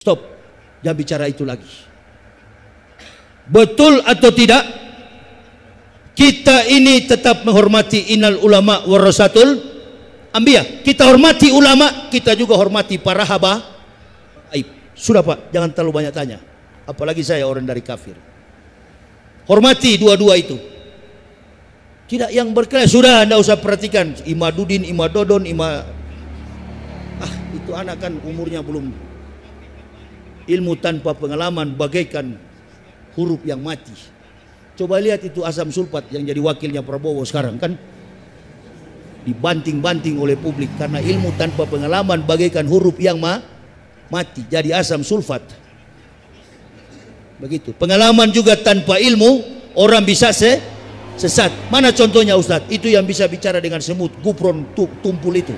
Stop, jangan bicara itu lagi. Betul atau tidak, kita ini tetap menghormati innal ulama warasatul anbiya. Kita hormati ulama, kita juga hormati para habaib. Sudah Pak, jangan terlalu banyak tanya. Apalagi saya orang dari kafir. Hormati dua-dua itu. Tidak yang berkelahi, sudah Anda usah perhatikan Imadudin, Imadodon, itu anak kan umurnya belum. Ilmu tanpa pengalaman bagaikan huruf yang mati. Coba lihat itu asam sulfat yang jadi wakilnya Prabowo sekarang kan dibanting-banting oleh publik karena ilmu tanpa pengalaman bagaikan huruf yang mati, jadi asam sulfat. Begitu. Pengalaman juga tanpa ilmu orang bisa sesat. Mana contohnya Ustadz? Itu yang bisa bicara dengan semut, gupron, tumpul itu.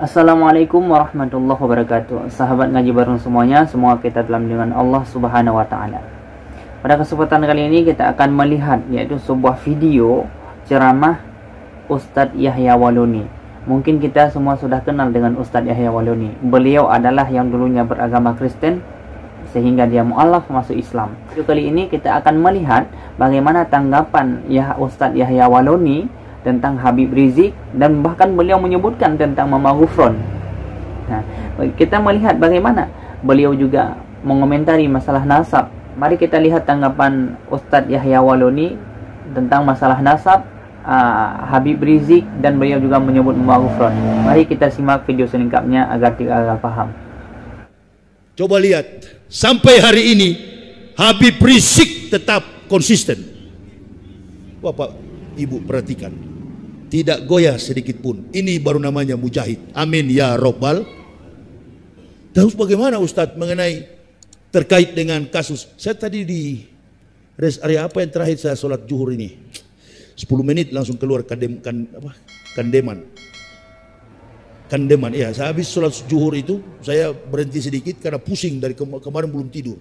Assalamualaikum warahmatullahi wabarakatuh. Sahabat ngaji bareng semuanya, semua kita dalam lindungan Allah Subhanahu wa taala. Pada kesempatan kali ini kita akan melihat yaitu sebuah video ceramah Ustadz Yahya Waluni. Mungkin kita semua sudah kenal dengan Ustadz Yahya Waluni. Beliau adalah yang dulunya beragama Kristen sehingga dia mu'alaf masuk Islam. Video kali ini kita akan melihat bagaimana tanggapan Ustadz Yahya Waluni tentang Habib Rizik dan bahkan beliau menyebutkan tentang Mama Ghufron. Nah, kita melihat bagaimana beliau juga mengomentari masalah nasab. Mari kita lihat tanggapan Ustadz Yahya Waluni tentang masalah nasab Habib Rizik dan beliau juga menyebut Mama Ghufron. Mari kita simak video selengkapnya agar kita paham. Coba lihat, sampai hari ini Habib Rizik tetap konsisten. Bapak Ibu perhatikan, tidak goyah sedikit pun. Ini baru namanya mujahid. Amin ya Rabbal. Terus bagaimana Ustadz mengenai terkait dengan kasus? Saya tadi di rest area apa yang terakhir saya sholat zuhur ini, 10 menit langsung keluar kandeman. Ya, saya habis sholat zuhur itu saya berhenti sedikit karena pusing dari kemarin belum tidur.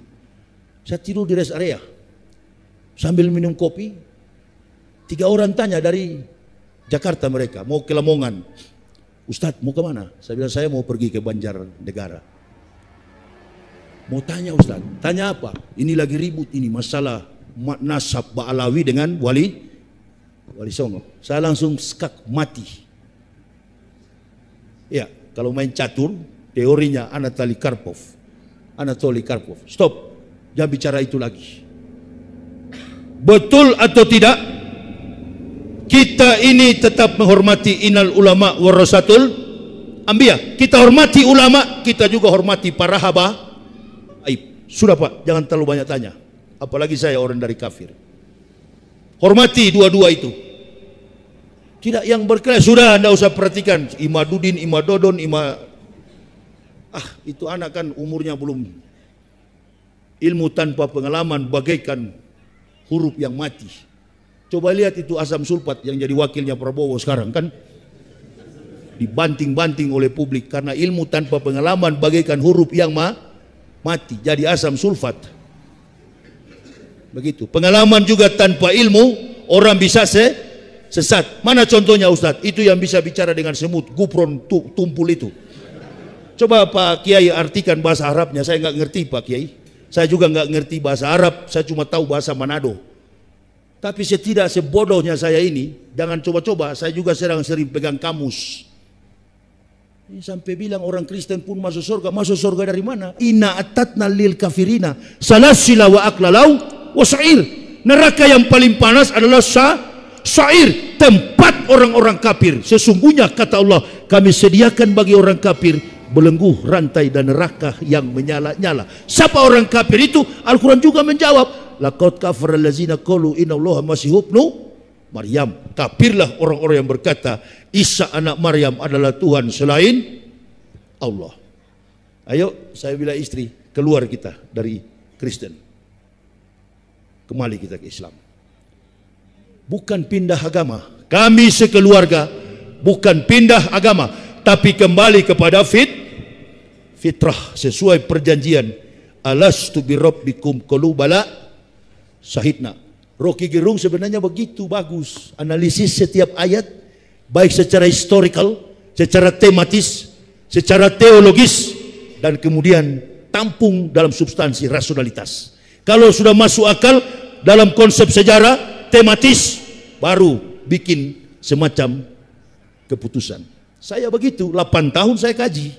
Saya tidur di rest area sambil minum kopi. 3 orang tanya dari Jakarta, mereka mau ke Lamongan. Ustadz mau ke mana? Saya bilang saya mau pergi ke Banjarnegara. Mau tanya Ustadz, tanya apa? Ini lagi ribut ini masalah nasab Ba'alawi dengan Wali Songo. Saya langsung skak mati. Ya, kalau main catur, teorinya Anatoly Karpov. Stop, jangan bicara itu lagi. Betul atau tidak, kita ini tetap menghormati innal ulama warasatul anbiya. Kita hormati ulama, kita juga hormati para habaib. Sudah Pak, jangan terlalu banyak tanya. Apalagi saya orang dari kafir. Hormati dua-dua itu. Tidak yang berkelahi, sudah Anda usah perhatikan Imadudin, Imadodon, itu anak kan umurnya belum. Ilmu tanpa pengalaman bagaikan huruf yang mati. Coba lihat itu asam sulfat yang jadi wakilnya Prabowo sekarang kan dibanting-banting oleh publik karena ilmu tanpa pengalaman bagaikan huruf yang mati, jadi asam sulfat. Begitu. Pengalaman juga tanpa ilmu orang bisa sesat. Mana contohnya Ustadz? Itu yang bisa bicara dengan semut, gupron, tumpul itu. Coba Pak Kiai artikan bahasa Arabnya. Saya nggak ngerti Pak Kiai. Saya juga nggak ngerti bahasa Arab. Saya cuma tahu bahasa Manado. Tapi tidak sebodohnya saya ini. Jangan coba-coba. Saya juga sering pegang kamus. Ini sampai bilang orang Kristen pun masuk surga. Masuk surga dari mana? Inna atatna lil kafirina salasila wa aklalau wa sa'ir. Neraka yang paling panas adalah sa'ir, tempat orang-orang kafir. Sesungguhnya kata Allah, kami sediakan bagi orang kafir belenggu, rantai dan neraka yang menyala-nyala. Siapa orang kafir itu? Al-Quran juga menjawab, laqad kafara allazina qalu innallaha masih ibnu Maryam. Kafirlah orang-orang yang berkata Isa anak Maryam adalah Tuhan selain Allah. Ayo, saya bilang istri, keluar kita dari Kristen, kembali kita ke Islam. Bukan pindah agama. Kami sekeluarga bukan pindah agama, tapi kembali kepada fitrah sesuai perjanjian. Alastu birabbikum qalu bala syahidna. Rocky Gerung sebenarnya begitu bagus. Analisis setiap ayat, baik secara historical, secara tematis, secara teologis, dan kemudian tampung dalam substansi rasionalitas. Kalau sudah masuk akal dalam konsep sejarah, tematis, baru bikin semacam keputusan. Saya begitu, 8 tahun saya kaji.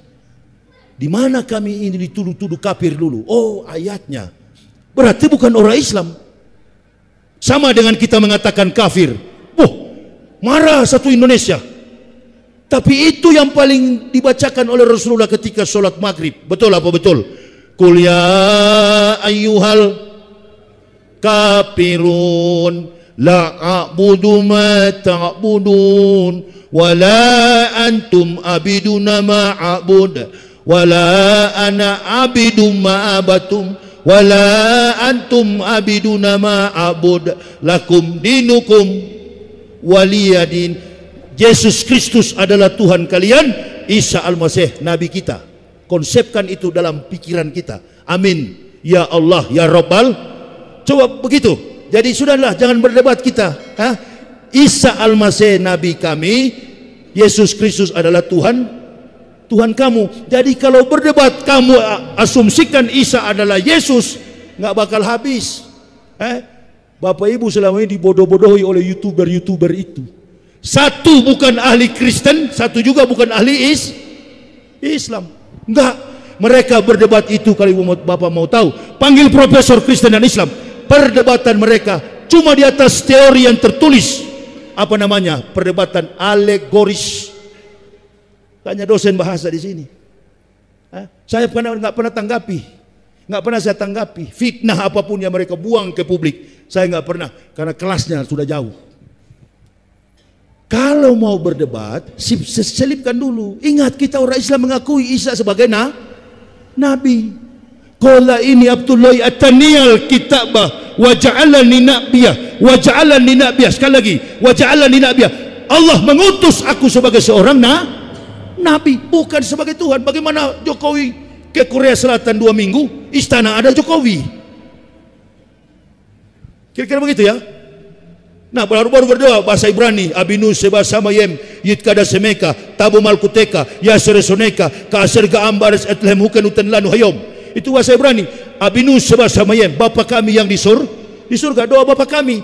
Di mana kami ini dituduh-tuduh kafir dulu? Oh, ayatnya. Berarti bukan orang Islam. Sama dengan kita mengatakan kafir. Marah satu Indonesia. Tapi itu yang paling dibacakan oleh Rasulullah ketika sholat maghrib. Betul apa betul? Qul ya ayyuhal kafirun la a'budu ma ta'budun wa la antum abiduna ma a'bud wa la ana abidu ma abatum wala antum abiduna ma abud lakum dinukum waliyadin. Yesus Kristus adalah Tuhan kalian, Isa Al-Masih Nabi kita. Konsepkan itu dalam pikiran kita. Amin. Ya Allah, ya Rabbal. Coba begitu. Jadi sudahlah, jangan berdebat kita. Isa Al-Masih Nabi kami, Yesus Kristus adalah Tuhan kamu. Jadi kalau berdebat kamu asumsikan Isa adalah Yesus, nggak bakal habis. Bapak Ibu selama ini dibodoh-bodohi oleh YouTuber itu. Satu bukan ahli Kristen, satu juga bukan ahli Islam. Enggak. Mereka berdebat itu, kalau Bapak mau tahu, panggil profesor Kristen dan Islam. Perdebatan mereka cuma di atas teori yang tertulis. Apa namanya? Perdebatan alegoris. Tanya dosen bahasa di sini. Saya nggak pernah saya tanggapi fitnah apapun yang mereka buang ke publik. Saya nggak pernah, karena kelasnya sudah jauh. Kalau mau berdebat, selipkan dulu. Ingat, kita orang Islam mengakui Isa sebagai nabi. Qala ini Abdullah at-Taniyal kitabah wa ja'alani nabiyah wa ja'alani nabiyah. Sekali lagi, wa ja'alani nabiyah. Allah mengutus aku sebagai seorang nabi, bukan sebagai Tuhan. Bagaimana Jokowi ke Korea Selatan 2 minggu, istana ada Jokowi. Kira-kira begitu ya. Nah, baru berdoa bahasa Ibrani, Abinu Seba Samayem Yitkada Semeka Tabu Malkuteka Yaseresoneka Kaserga Ambares Etlem Hukan Utan Lanu Hayom. Itu bahasa Ibrani. Abinu Seba Samayem, Bapa kami yang di surga. Doa Bapa kami.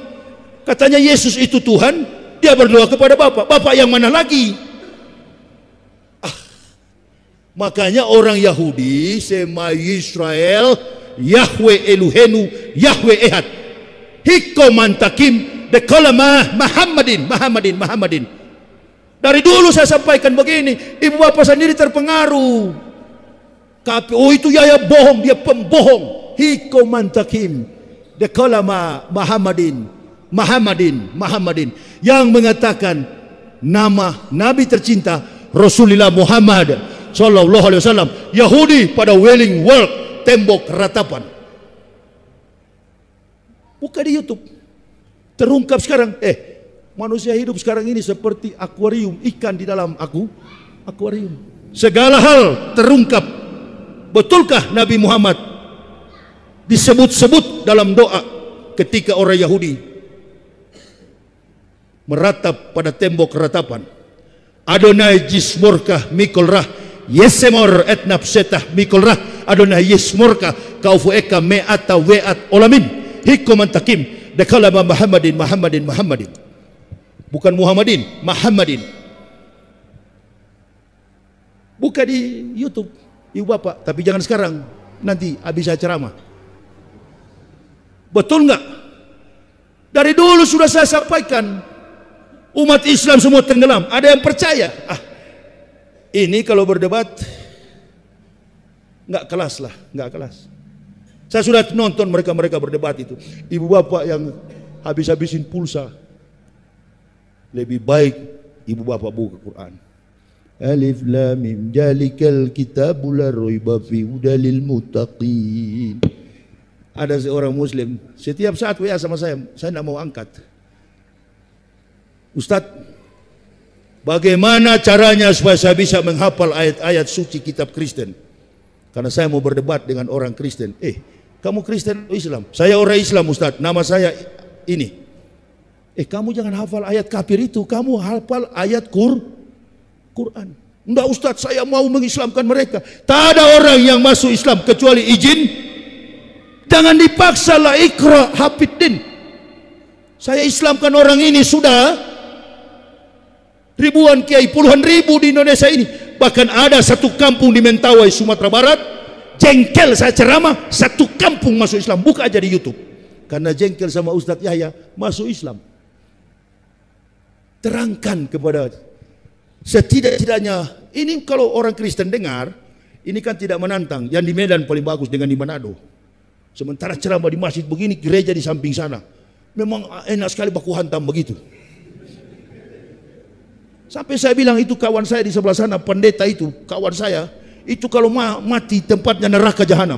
Katanya Yesus itu Tuhan, dia berdoa kepada Bapa yang mana lagi? Makanya orang Yahudi Sema Israel Yahweh Eluhenu Yahweh Ehad Hikomantakim Dekolamah Muhammadin. Dari dulu saya sampaikan begini, ibu bapak sendiri terpengaruh. Oh itu ya bohong, dia pembohong. Hikomantakim Dekolamah Muhammadin yang mengatakan nama Nabi tercinta Rasulullah Muhammad Sallallahu Alaihi Wasallam. Yahudi pada Wailing World, tembok ratapan. Buka di YouTube, terungkap sekarang. Manusia hidup sekarang ini seperti akuarium, ikan di dalam akuarium. Segala hal terungkap. Betulkah Nabi Muhammad disebut-sebut dalam doa ketika orang Yahudi meratap pada tembok ratapan? Adonai jismorkah mikolrah yesemor etnap setah mikolrah Adonai yismorkah kaufu eka me'ata we'at olamin hikomantakim dekalama Muhammadin. Bukan Muhammadin, Muhammadin. Buka di YouTube, ibu bapak. Tapi jangan sekarang, nanti habis saya ceramah. Betul nggak? Dari dulu sudah saya sampaikan, umat Islam semua tenggelam. Ada yang percaya? Ini kalau berdebat nggak kelas lah, nggak kelas. Saya sudah nonton mereka berdebat itu. Ibu bapak yang habis-habisin pulsa. Lebih baik ibu bapak buka Quran. Alif lam mim zalikal kitabul la raiba fi hudalil muttaqin. Ada seorang muslim setiap saat WA sama saya tidak mau angkat. Ustadz, bagaimana caranya supaya saya bisa menghafal ayat-ayat suci kitab Kristen? Karena saya mau berdebat dengan orang Kristen. Kamu Kristen atau Islam? Saya orang Islam Ustadz. Nama saya ini. Kamu jangan hafal ayat kafir itu, kamu hafal ayat Quran. Enggak Ustadz, saya mau mengislamkan mereka. Tak ada orang yang masuk Islam kecuali izin. Jangan dipaksa lah, ikra hafidin. Saya islamkan orang ini sudah ribuan kiai, puluhan ribu di Indonesia ini. Bahkan ada satu kampung di Mentawai, Sumatera Barat, jengkel saya ceramah, satu kampung masuk Islam. Buka aja di YouTube. Karena jengkel sama Ustadz Yahya, masuk Islam. Terangkan kepada setidak-tidaknya, ini kalau orang Kristen dengar, ini kan tidak menantang. Yang di Medan paling bagus dengan di Manado. Sementara ceramah di masjid begini, gereja di samping sana. Memang enak sekali baku hantam begitu. Sampai saya bilang itu kawan saya di sebelah sana, pendeta itu, kawan saya, itu kalau mati tempatnya neraka jahanam.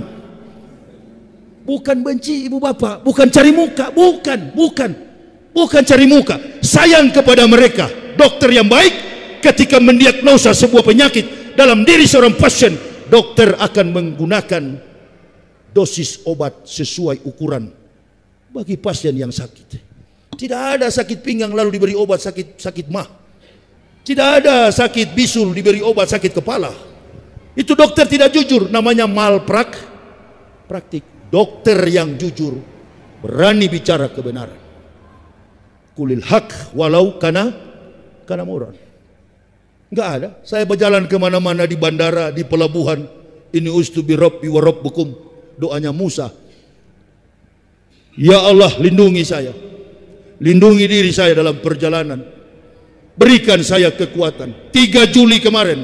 Bukan benci ibu bapak, bukan cari muka, bukan cari muka. Sayang kepada mereka, dokter yang baik ketika mendiagnosa sebuah penyakit dalam diri seorang pasien, dokter akan menggunakan dosis obat sesuai ukuran bagi pasien yang sakit. Tidak ada sakit pinggang lalu diberi obat sakit mah. Tidak ada sakit bisul diberi obat sakit kepala. Itu dokter tidak jujur, namanya malpraktik. Dokter yang jujur berani bicara kebenaran. Kulil haq walau kana murad. Enggak ada. Saya berjalan kemana-mana di bandara, di pelabuhan. Ini ustu bi rabbi wa rabbukum. Doanya Musa. Ya Allah, lindungi saya. Lindungi diri saya dalam perjalanan. Berikan saya kekuatan. 3 Juli kemarin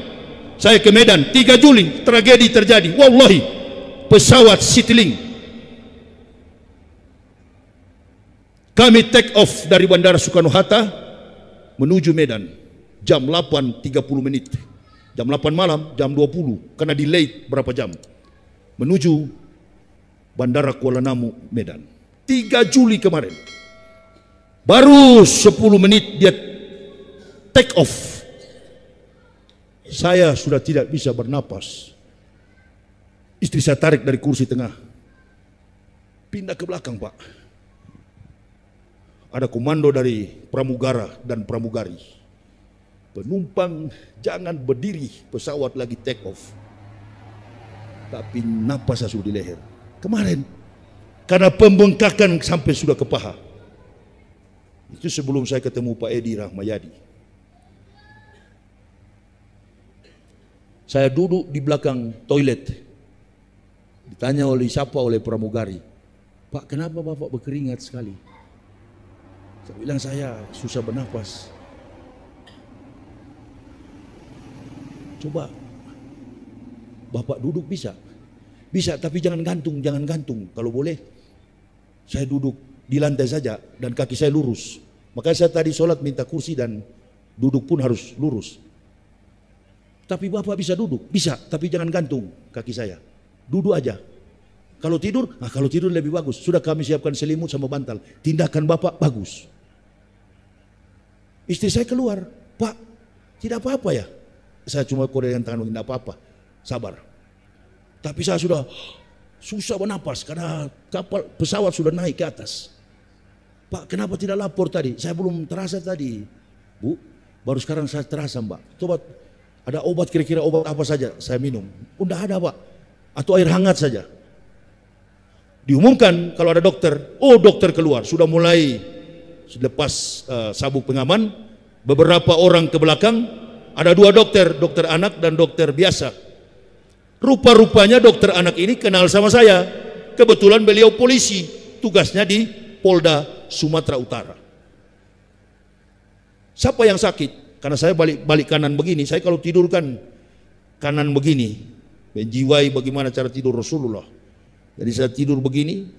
saya ke Medan, 3 Juli tragedi terjadi. Wallahi, pesawat Citylink kami take off dari Bandara Soekarno-Hatta menuju Medan jam 8.30 menit. Jam 8 malam, jam 20 karena delay berapa jam. Menuju Bandara Kuala Namu, Medan. 3 Juli kemarin. Baru 10 menit dia take off. Saya sudah tidak bisa bernapas. Istri saya tarik dari kursi tengah. Pindah ke belakang, Pak. Ada komando dari pramugara dan pramugari. Penumpang jangan berdiri, pesawat lagi take off. Tapi napas saya sudah di leher. Kemarin, karena pembengkakan sampai sudah ke paha. Itu sebelum saya ketemu Pak Edi Rahmayadi. Saya duduk di belakang toilet. Ditanya oleh siapa, oleh pramugari. Pak, kenapa Bapak berkeringat sekali? Saya bilang saya susah bernafas. Coba Bapak duduk bisa? Bisa, tapi jangan gantung, jangan gantung. Kalau boleh, saya duduk di lantai saja dan kaki saya lurus. Makanya saya tadi sholat minta kursi dan duduk pun harus lurus. Tapi Bapak bisa duduk? Bisa, tapi jangan gantung kaki saya. Duduk aja. Kalau tidur, kalau tidur lebih bagus. Sudah kami siapkan selimut sama bantal. Tindakan Bapak bagus. Istri saya keluar, Pak, tidak apa-apa ya? Saya cuma korean tangan, tidak apa-apa. Sabar. Tapi saya sudah susah bernapas karena pesawat sudah naik ke atas. Pak, kenapa tidak lapor tadi? Saya belum terasa tadi. Bu, baru sekarang saya terasa, Mbak. Coba ada obat, kira-kira obat apa saja saya minum? Udah ada, Pak. Atau air hangat saja. Diumumkan kalau ada dokter. Oh, dokter keluar. Sudah mulai lepas sabuk pengaman. Beberapa orang ke belakang. Ada 2 dokter. Dokter anak dan dokter biasa. Rupa-rupanya dokter anak ini kenal sama saya. Kebetulan beliau polisi. Tugasnya di Polda Sumatera Utara. Siapa yang sakit? Karena saya balik kanan begini, saya kalau tidur kan kanan begini, menjiwai bagaimana cara tidur Rasulullah. Jadi saya tidur begini.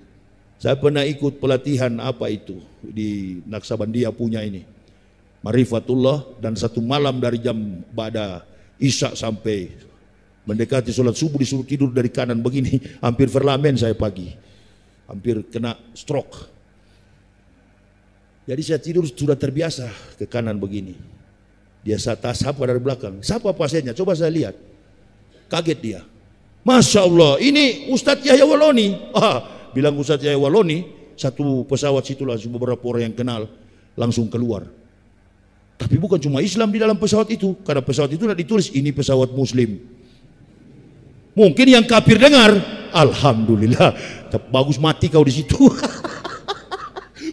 Saya pernah ikut pelatihan apa itu di Naksabandia punya ini, Marifatullah, dan 1 malam dari jam ba'da Isya sampai mendekati sholat subuh disuruh tidur dari kanan begini, hampir verlamen saya pagi, hampir kena stroke. Jadi saya tidur sudah terbiasa ke kanan begini. Dia sapa dari belakang. Siapa pasiennya? Coba saya lihat. Kaget dia. Masya Allah, ini Ustadz Yahya Waloni. Bilang Ustadz Yahya Waloni, satu pesawat situ langsung beberapa orang yang kenal langsung keluar. Tapi bukan cuma Islam di dalam pesawat itu, karena pesawat itu tidak ditulis ini pesawat Muslim. Mungkin yang kafir dengar, alhamdulillah, bagus mati kau di situ.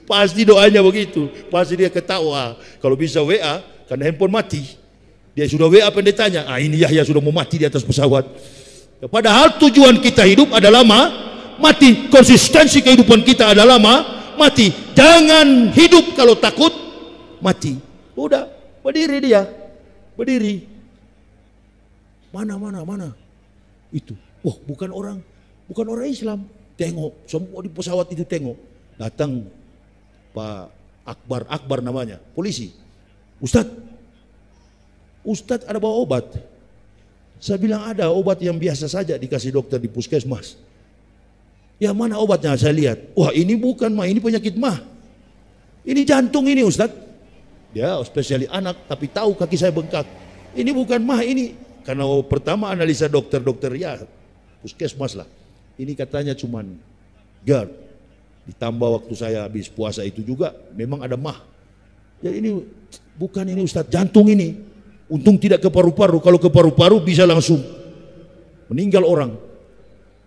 Pasti doanya begitu, pasti dia ketawa. Kalau bisa WA, karena handphone mati, dia sudah WA pendetanya. Ini Yahya sudah mau mati di atas pesawat. Padahal tujuan kita hidup adalah mati. Konsistensi kehidupan kita adalah mati. Jangan hidup kalau takut mati. Udah, berdiri dia. Berdiri. Mana. Itu. Wah, bukan orang Islam. Tengok, semua di pesawat itu tengok. Datang Pak Akbar namanya, polisi. Ustadz ada bawa obat. Saya bilang ada obat yang biasa saja dikasih dokter di puskesmas. Ya mana obatnya? Saya lihat. Wah ini bukan mah, ini penyakit mah. Ini jantung ini Ustadz. Dia spesialis anak tapi tahu kaki saya bengkak. Ini bukan mah ini. Karena pertama analisa dokter ya puskesmas lah. Ini katanya cuman GERD. Ditambah waktu saya habis puasa itu juga memang ada mah. Jadi ini bukan ini Ustadz, jantung ini. Untung tidak ke paru-paru. Kalau ke paru-paru bisa langsung meninggal orang.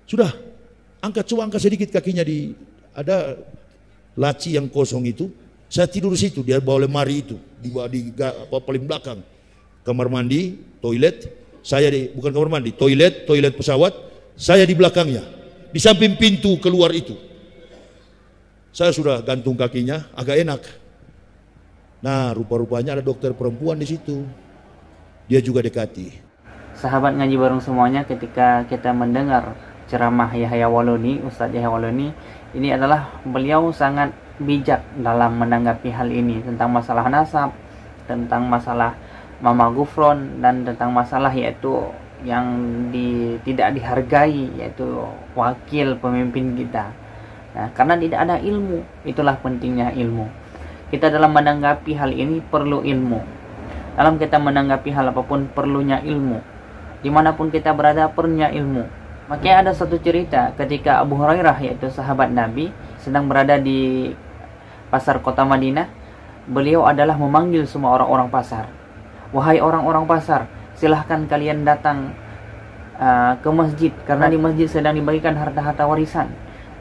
Sudah, angkat sedikit kakinya ada laci yang kosong itu. Saya tidur di situ, dia bawa lemari itu di paling belakang. Kamar mandi, toilet. Saya bukan kamar mandi, toilet pesawat. Saya di belakangnya, di samping pintu keluar itu. Saya sudah gantung kakinya, agak enak. Nah, rupa-rupanya ada dokter perempuan di situ. Dia juga dekati. Sahabat ngaji bareng semuanya, ketika kita mendengar ceramah Yahya Waloni, Ustadz Yahya Waloni, ini adalah beliau sangat bijak dalam menanggapi hal ini, tentang masalah nasab, tentang masalah mama gufron, dan tentang masalah yaitu yang tidak dihargai, yaitu wakil pemimpin kita. Nah, karena tidak ada ilmu, itulah pentingnya ilmu. Kita dalam menanggapi hal ini perlu ilmu. Dalam kita menanggapi hal apapun perlunya ilmu. Dimanapun kita berada perlunya ilmu. Makanya ada satu cerita ketika Abu Hurairah, yaitu sahabat Nabi, sedang berada di pasar kota Madinah. Beliau adalah memanggil semua orang-orang pasar. Wahai orang-orang pasar, silahkan kalian datang ke masjid, karena di masjid sedang dibagikan harta-harta warisan.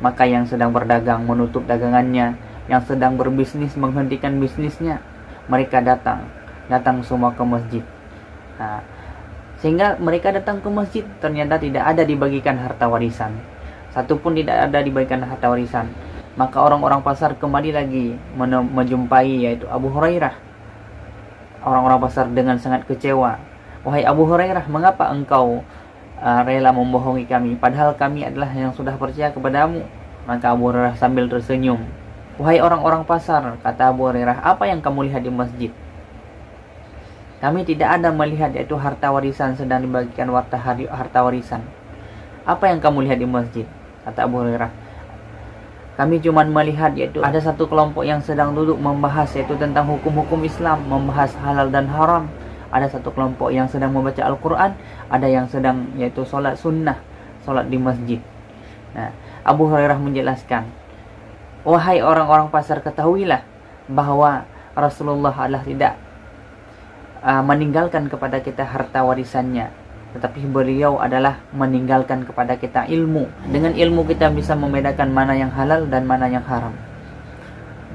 Maka yang sedang berdagang menutup dagangannya, yang sedang berbisnis menghentikan bisnisnya. Mereka datang semua ke masjid. Nah, sehingga mereka datang ke masjid, ternyata tidak ada dibagikan harta warisan. Satupun tidak ada dibagikan harta warisan. Maka orang-orang pasar kembali lagi menjumpai yaitu Abu Hurairah. Orang-orang pasar dengan sangat kecewa. Wahai Abu Hurairah, mengapa engkau rela membohongi kami, padahal kami adalah yang sudah percaya kepadamu? Maka Abu Hurairah sambil tersenyum. Wahai orang-orang pasar, kata Abu Hurairah, apa yang kamu lihat di masjid? Kami tidak ada melihat yaitu harta warisan sedang dibagikan harta warisan. Apa yang kamu lihat di masjid? Kata Abu Hurairah, kami cuma melihat yaitu ada satu kelompok yang sedang duduk membahas yaitu tentang hukum-hukum Islam, membahas halal dan haram. Ada satu kelompok yang sedang membaca Al-Quran, ada yang sedang yaitu sholat sunnah, sholat di masjid. Nah, Abu Hurairah menjelaskan, wahai orang-orang pasar, ketahuilah bahwa Rasulullah adalah tidak meninggalkan kepada kita harta warisannya, tetapi beliau adalah meninggalkan kepada kita ilmu. Dengan ilmu kita bisa membedakan mana yang halal dan mana yang haram.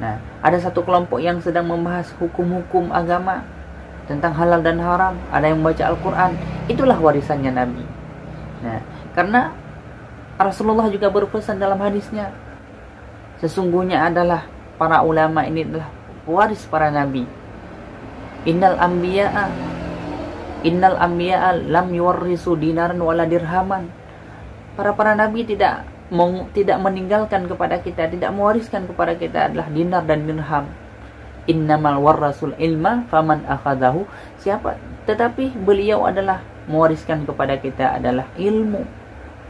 Nah, ada satu kelompok yang sedang membahas hukum-hukum agama tentang halal dan haram, ada yang membaca Al-Quran. Itulah warisannya Nabi. Nah, karena Rasulullah juga berpesan dalam hadisnya, sesungguhnya adalah para ulama ini adalah waris para nabi. Innal anbiya'a lam yuwarrisu dinaran wala dirhaman. Para nabi tidak meninggalkan kepada kita, tidak mewariskan kepada kita adalah dinar dan dirham. Innamal warrasul ilma faman akhadahu. Tetapi beliau adalah mewariskan kepada kita adalah ilmu.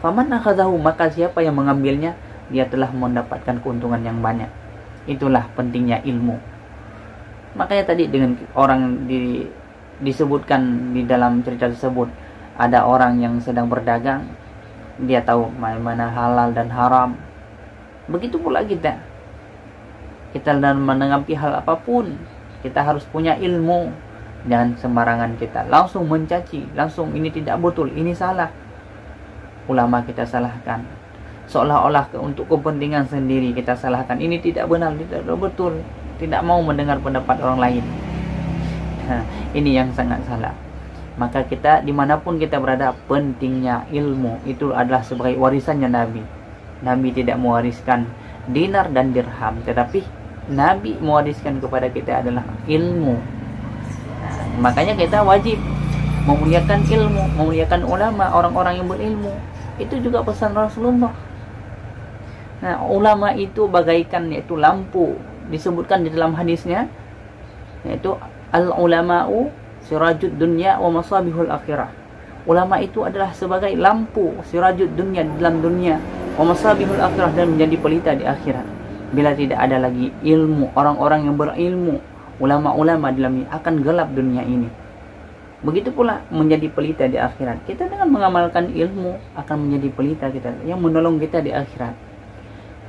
Faman akhadahu, maka siapa yang mengambilnya, dia telah mendapatkan keuntungan yang banyak. Itulah pentingnya ilmu. Makanya tadi dengan orang disebutkan di dalam cerita tersebut, ada orang yang sedang berdagang, dia tahu mana halal dan haram. Begitu pula kita. kita dalam menanggapi hal apapun, kita harus punya ilmu. Jangan sembarangan kita langsung mencaci, langsung ini tidak betul, ini salah. Ulama kita salahkan, seolah-olah untuk kepentingan sendiri kita salahkan, ini tidak benar, tidak betul, tidak mau mendengar pendapat orang lain. Ini yang sangat salah. Maka kita dimanapun kita berada, pentingnya ilmu itu adalah sebagai warisannya Nabi. Nabi tidak mewariskan dinar dan dirham, tetapi Nabi mewariskan kepada kita adalah ilmu. Makanya kita wajib memuliakan ilmu, memuliakan ulama, orang-orang yang berilmu. Itu juga pesan Rasulullah. Nah, ulama itu bagaikan yaitu lampu, disebutkan di dalam hadisnya, yaitu al-ulama'u sirajud dunya wa masabihul akhirah. Ulama itu adalah sebagai lampu sirajud dunya dalam dunia, wa masabihul akhirah, dan menjadi pelita di akhirat. Bila tidak ada lagi ilmu, orang-orang yang berilmu, ulama-ulama dalam ini, akan gelap dunia ini. Begitu pula menjadi pelita di akhirat. Kita dengan mengamalkan ilmu akan menjadi pelita kita yang menolong kita di akhirat.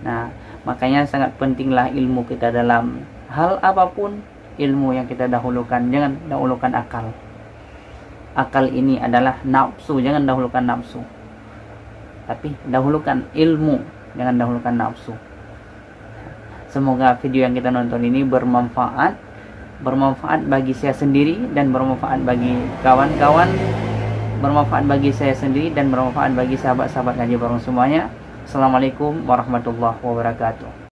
Nah, makanya sangat pentinglah ilmu kita dalam hal apapun. Ilmu yang kita dahulukan, jangan dahulukan akal. Akal ini adalah nafsu, jangan dahulukan nafsu. Tapi dahulukan ilmu, jangan dahulukan nafsu. Semoga video yang kita nonton ini bermanfaat bagi saya sendiri dan bermanfaat bagi kawan-kawan, bermanfaat bagi saya sendiri dan bermanfaat bagi sahabat-sahabat ngaji bareng semuanya. Assalamualaikum warahmatullahi wabarakatuh.